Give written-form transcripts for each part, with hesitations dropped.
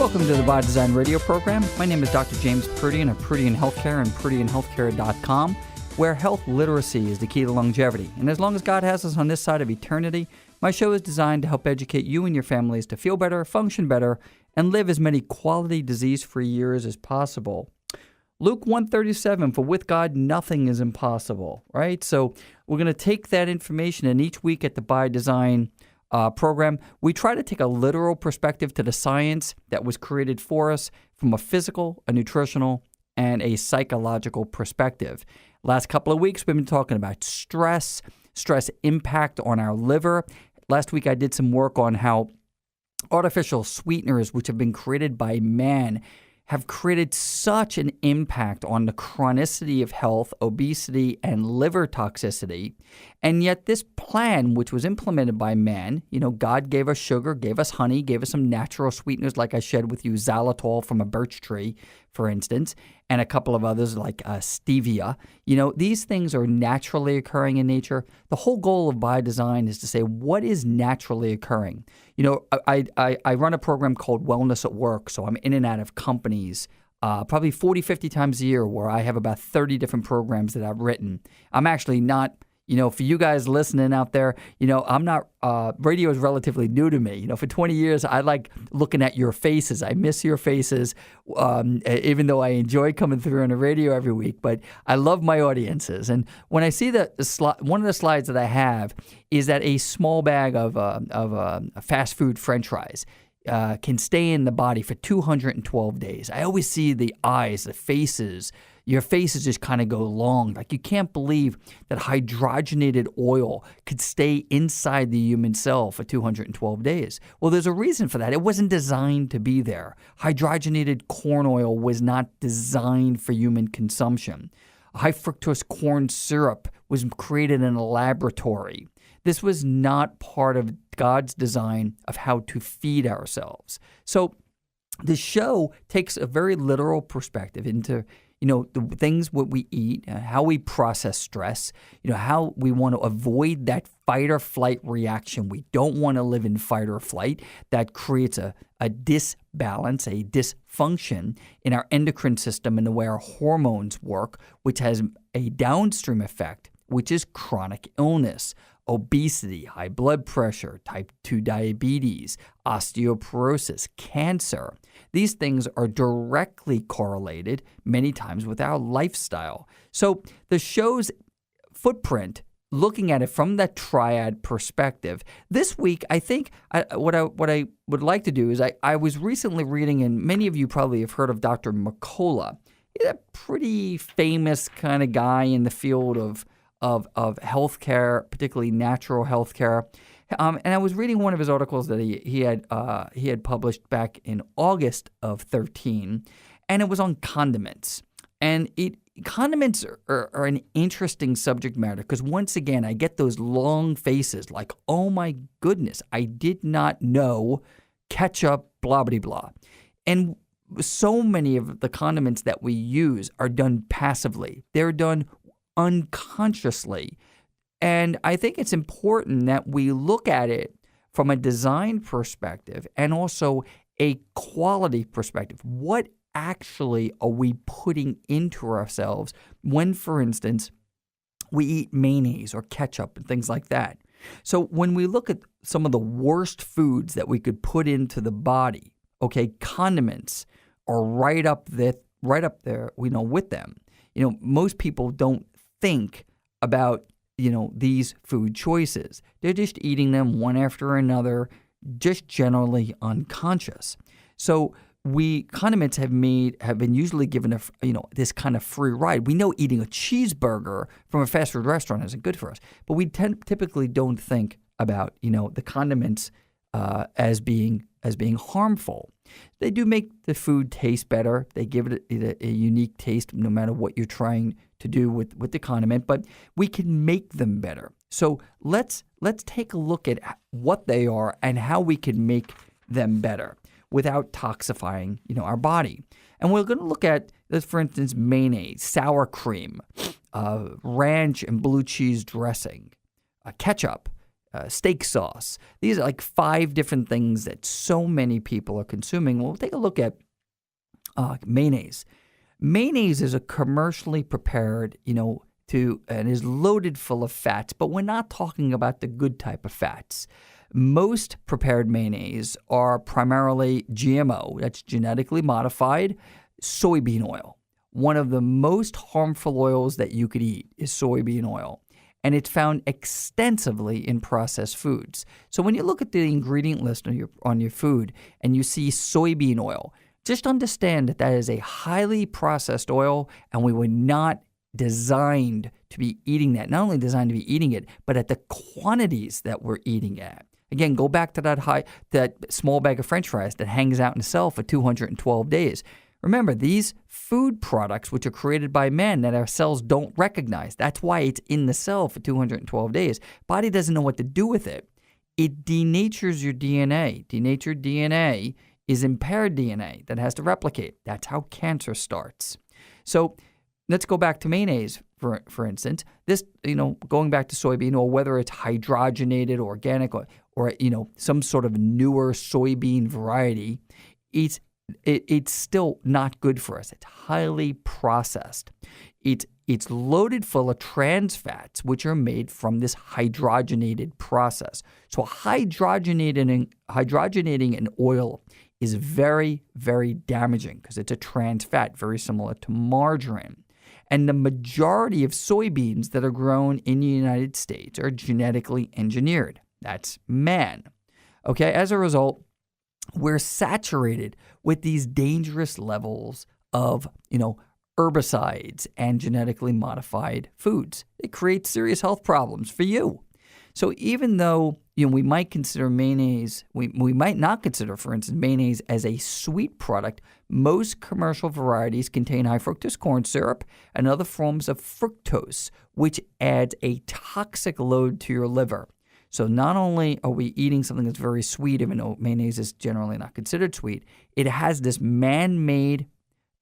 Welcome to the By Design radio program. My name is Dr. James Proodian of Proodian Healthcare and ProodianHealthcare.com, where health literacy is the key to longevity. And as long as God has us on this side of eternity, my show is designed to help educate you and your families to feel better, function better, and live as many quality disease-free years as possible. Luke 1:37, for with God nothing is impossible, right? So we're going to take that information, and each week at the By Design program, we try to take a literal perspective to the science that was created for us from a physical, a nutritional, and a psychological perspective. Last couple of weeks, we've been talking about stress impact on our liver. Last week, I did some work on how artificial sweeteners, which have been created by man, have created such an impact on the chronicity of health, obesity, and liver toxicity. And yet this plan, which was implemented by man, God gave us sugar, gave us honey, gave us some natural sweeteners, like I shared with you, xylitol from a birch tree, for instance, and a couple of others like stevia. These things are naturally occurring in nature. The whole goal of By Design is to say, what is naturally occurring? I run a program called Wellness at Work, so I'm in and out of companies probably 40, 50 times a year, where I have about 30 different programs that I've written. I'm actually not, for you guys listening out there, I'm not, radio is relatively new to me. For 20 years, I like looking at your faces. I miss your faces, even though I enjoy coming through on the radio every week. But I love my audiences. And when I see one of the slides that I have is that a small bag of fast food French fries can stay in the body for 212 days. I always see the eyes, the faces. Your faces just kind of go long. Like, you can't believe that hydrogenated oil could stay inside the human cell for 212 days. Well, there's a reason for that. It wasn't designed to be there. Hydrogenated corn oil was not designed for human consumption. High fructose corn syrup was created in a laboratory. This was not part of God's design of how to feed ourselves. So the show takes a very literal perspective into the things what we eat, how we process stress, how we want to avoid that fight or flight reaction. We don't want to live in fight or flight. That creates a disbalance, a dysfunction in our endocrine system and the way our hormones work, which has a downstream effect, which is chronic illness, obesity, high blood pressure, type 2 diabetes, osteoporosis, cancer. These things are directly correlated many times with our lifestyle. So the show's footprint, looking at it from that triad perspective, this week, I think what I would like to do is I was recently reading, and many of you probably have heard of Dr. McCullough. He's a pretty famous kind of guy in the field of healthcare, particularly natural healthcare. And I was reading one of his articles that he had published back in August of 2013, and it was on condiments. And condiments are an interesting subject matter because, once again, I get those long faces like, oh my goodness, I did not know ketchup, blah, blah, blah. And so many of the condiments that we use are done passively. They're done unconsciously. And I think it's important that we look at it from a design perspective and also a quality perspective. What actually are we putting into ourselves when, for instance, we eat mayonnaise or ketchup and things like that? So when we look at some of the worst foods that we could put into the body, condiments are right up there, with them. Most people don't think about these food choices. They're just eating them one after another, just generally unconscious. So condiments have been usually given this kind of free ride. We know eating a cheeseburger from a fast food restaurant isn't good for us, but we typically don't think about the condiments as being harmful. They do make the food taste better. They give it a unique taste no matter what you're trying to do with the condiment, but we can make them better. So let's take a look at what they are and how we can make them better without toxifying our body. And we're going to look at, for instance, mayonnaise, sour cream, ranch and blue cheese dressing, ketchup, steak sauce. These are like 5 different things that so many people are consuming. Well, take a look at mayonnaise. Mayonnaise is a commercially prepared, and is loaded full of fats, but we're not talking about the good type of fats. Most prepared mayonnaise are primarily GMO, that's genetically modified, soybean oil. One of the most harmful oils that you could eat is soybean oil, and it's found extensively in processed foods. So when you look at the ingredient list on your food and you see soybean oil, just understand that is a highly processed oil, and we were not designed to be eating that. Not only designed to be eating it, but at the quantities that we're eating at. Again, go back to that small bag of French fries that hangs out in the cell for 212 days. Remember, these food products, which are created by man that our cells don't recognize, that's why it's in the cell for 212 days. Body doesn't know what to do with it. It denatures your DNA. Denatured DNA is impaired DNA that has to replicate. That's how cancer starts. So let's go back to mayonnaise, for instance. This, going back to soybean oil, whether it's hydrogenated, organic, or some sort of newer soybean variety, it's still not good for us. It's highly processed. It's loaded full of trans fats, which are made from this hydrogenated process. So hydrogenating an oil is very, very damaging because it's a trans fat, very similar to margarine. And the majority of soybeans that are grown in the United States are genetically engineered. That's man. Okay, as a result, we're saturated with these dangerous levels of, herbicides and genetically modified foods. It creates serious health problems for you. So even though we might consider mayonnaise, we might not consider, for instance, mayonnaise as a sweet product, most commercial varieties contain high fructose corn syrup and other forms of fructose, which adds a toxic load to your liver. So not only are we eating something that's very sweet, even though mayonnaise is generally not considered sweet, it has this man-made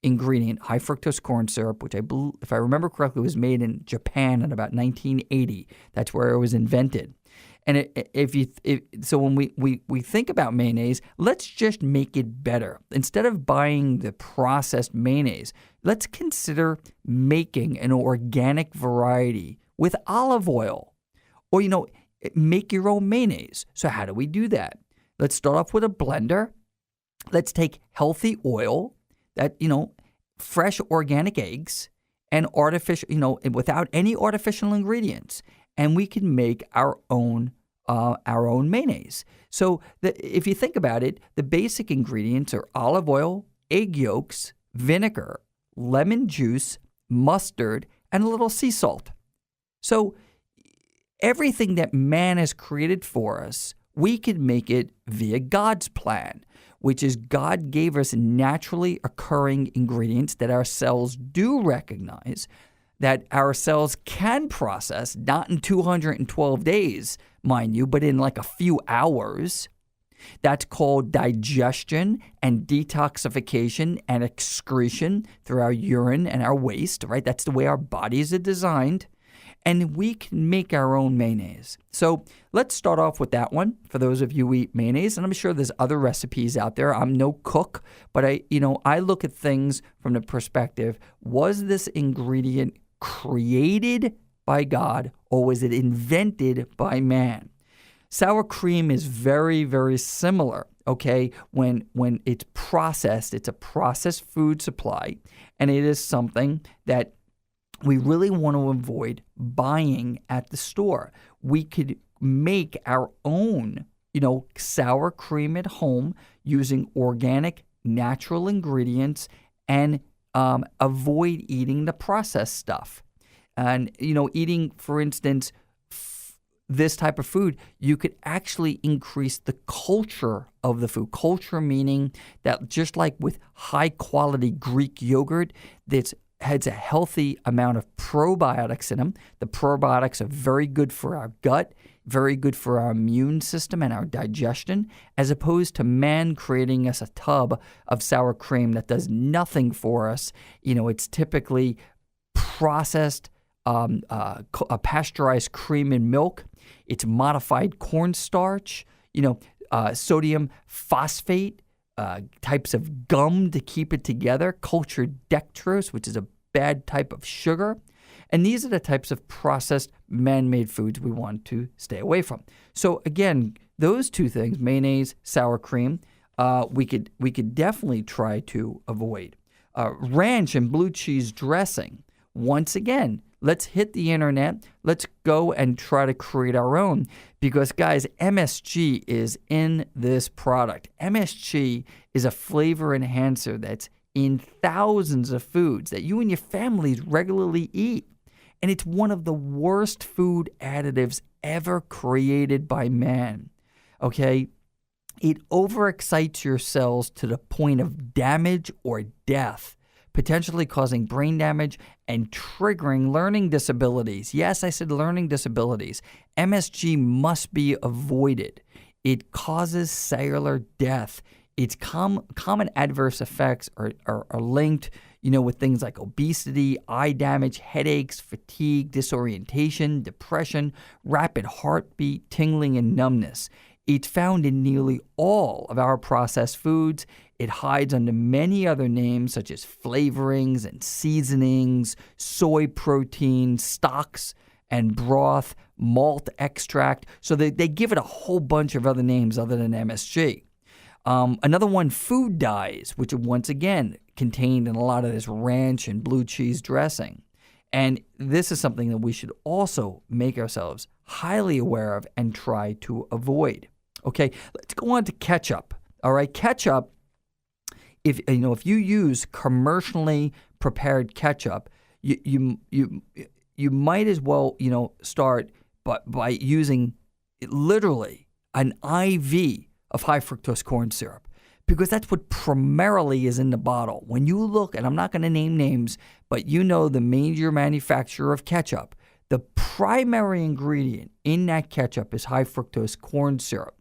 ingredient, high fructose corn syrup, which if I remember correctly, was made in Japan in about 1980. That's where it was invented. And so when we think about mayonnaise, let's just make it better. Instead of buying the processed mayonnaise, let's consider making an organic variety with olive oil, or make your own mayonnaise. So how do we do that? Let's start off with a blender. Let's take healthy oil, that, fresh organic eggs and artificial, without any artificial ingredients, and we can make our own mayonnaise. So if you think about it, the basic ingredients are olive oil, egg yolks, vinegar, lemon juice, mustard, and a little sea salt. So everything that man has created for us, we can make it via God's plan, which is God gave us naturally occurring ingredients that our cells do recognize, that our cells can process, not in 212 days, mind you, but in like a few hours. That's called digestion and detoxification and excretion through our urine and our waste, right? That's the way our bodies are designed. And we can make our own mayonnaise. So let's start off with that one for those of you who eat mayonnaise. And I'm sure there's other recipes out there. I'm no cook, but I look at things from the perspective, was this ingredient created by God or was it invented by man? Sour cream is very, very similar, okay? When it's processed, it's a processed food supply, and it is something that we really want to avoid buying at the store. We could make our own, sour cream at home using organic, natural ingredients and avoid eating the processed stuff. And, eating, for instance, this type of food, you could actually increase the culture of the food. Culture meaning that just like with high-quality Greek yogurt that's has a healthy amount of probiotics in them. The probiotics are very good for our gut, very good for our immune system and our digestion, as opposed to man creating us a tub of sour cream that does nothing for us. It's typically processed pasteurized cream and milk. It's modified cornstarch, sodium phosphate, types of gum to keep it together, cultured dextrose, which is a bad type of sugar. And these are the types of processed man-made foods we want to stay away from. So again, those two things, mayonnaise, sour cream, we could definitely try to avoid. Ranch and blue cheese dressing. Once again, let's hit the internet. Let's go and try to create our own because, guys, MSG is in this product. MSG is a flavor enhancer that's in thousands of foods that you and your families regularly eat. And it's one of the worst food additives ever created by man. Okay? It overexcites your cells to the point of damage or death, potentially causing brain damage and triggering learning disabilities. Yes, I said learning disabilities. MSG must be avoided. It causes cellular death. Its common adverse effects are linked, with things like obesity, eye damage, headaches, fatigue, disorientation, depression, rapid heartbeat, tingling, and numbness. It's found in nearly all of our processed foods. It hides under many other names such as flavorings and seasonings, soy protein, stocks and broth, malt extract. So they give it a whole bunch of other names other than MSG. Another one, food dyes, which are once again contained in a lot of this ranch and blue cheese dressing. And this is something that we should also make ourselves highly aware of and try to avoid. Okay, let's go on to ketchup. All right, ketchup, if you use commercially prepared ketchup, you might as well, start by using literally an IV of high fructose corn syrup, because that's what primarily is in the bottle. When you look, and I'm not going to name names, but the major manufacturer of ketchup, the primary ingredient in that ketchup is high fructose corn syrup.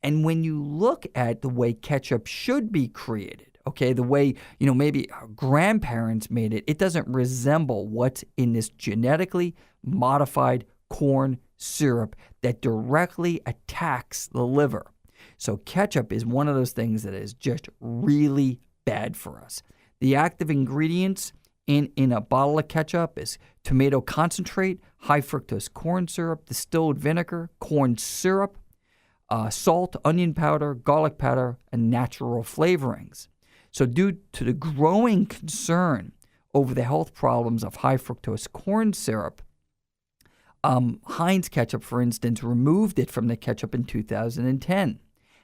And when you look at the way ketchup should be created, okay, the way, maybe our grandparents made it, it doesn't resemble what's in this genetically modified corn syrup that directly attacks the liver. So ketchup is one of those things that is just really bad for us. The active ingredients in a bottle of ketchup is tomato concentrate, high fructose corn syrup, distilled vinegar, corn syrup, salt, onion powder, garlic powder, and natural flavorings. So due to the growing concern over the health problems of high fructose corn syrup, Heinz Ketchup, for instance, removed it from the ketchup in 2010.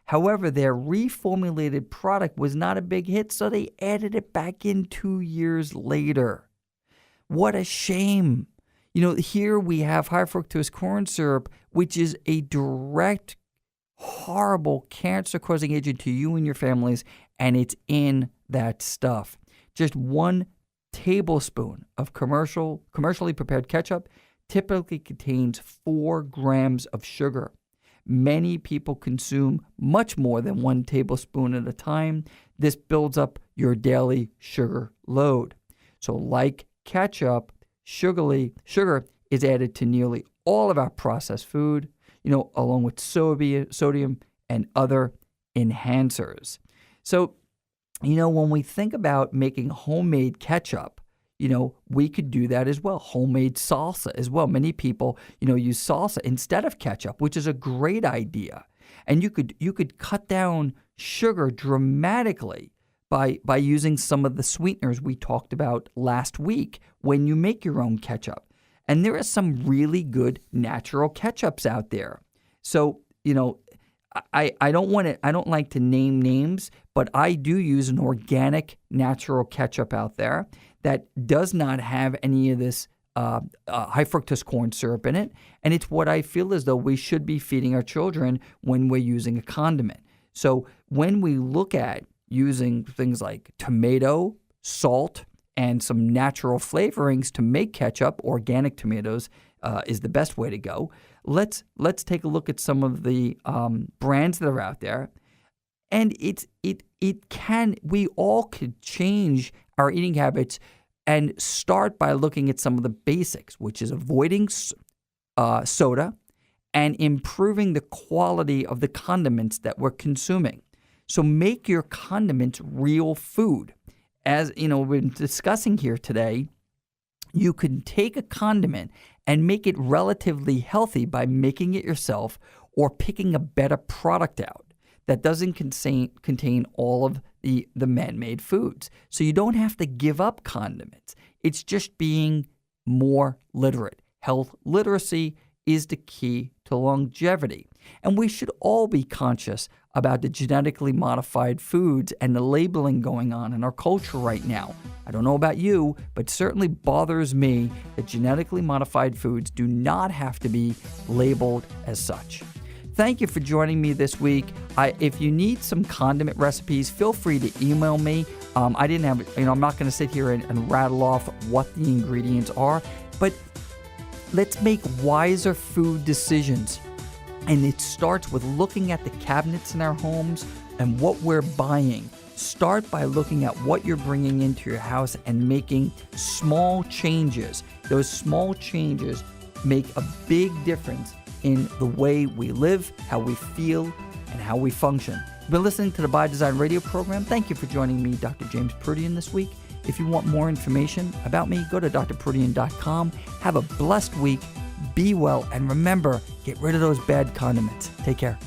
However, their reformulated product was not a big hit, so they added it back in 2 years later. What a shame. Here we have high fructose corn syrup, which is a direct, horrible cancer-causing agent to you and your families, and it's in that stuff. Just 1 tablespoon of commercially prepared ketchup typically contains 4 grams of sugar. Many people consume much more than 1 tablespoon at a time. This builds up your daily sugar load. So like ketchup, sugar is added to nearly all of our processed food, along with sodium and other enhancers. So, when we think about making homemade ketchup, we could do that as well. Homemade salsa as well. Many people, use salsa instead of ketchup, which is a great idea. And you could cut down sugar dramatically by using some of the sweeteners we talked about last week when you make your own ketchup. And there are some really good natural ketchups out there. So, I don't like to name names, but I do use an organic natural ketchup out there that does not have any of this high fructose corn syrup in it. And it's what I feel as though we should be feeding our children when we're using a condiment. So when we look at using things like tomato, salt, and some natural flavorings to make ketchup, organic tomatoes is the best way to go. Let's take a look at some of the brands that are out there. And we all could change our eating habits and start by looking at some of the basics, which is avoiding soda and improving the quality of the condiments that we're consuming. So make your condiments real food. As you know, we've been discussing here today, you can take a condiment and make it relatively healthy by making it yourself or picking a better product out that doesn't contain all of the man-made foods. So you don't have to give up condiments. It's just being more literate. Health literacy is the key to longevity. And we should all be conscious about the genetically modified foods and the labeling going on in our culture right now. I don't know about you, but certainly bothers me that genetically modified foods do not have to be labeled as such. Thank you for joining me this week. If you need some condiment recipes, feel free to email me. I'm not going to sit here and rattle off what the ingredients are, but let's make wiser food decisions. And it starts with looking at the cabinets in our homes and what we're buying. Start by looking at what you're bringing into your house and making small changes. Those small changes make a big difference in the way we live, how we feel, and how we function. You've been listening to the By Design radio program. Thank you for joining me, Dr. James Proodian, this week. If you want more information about me, go to drproodian.com. Have a blessed week. Be well, and remember, get rid of those bad condiments. Take care.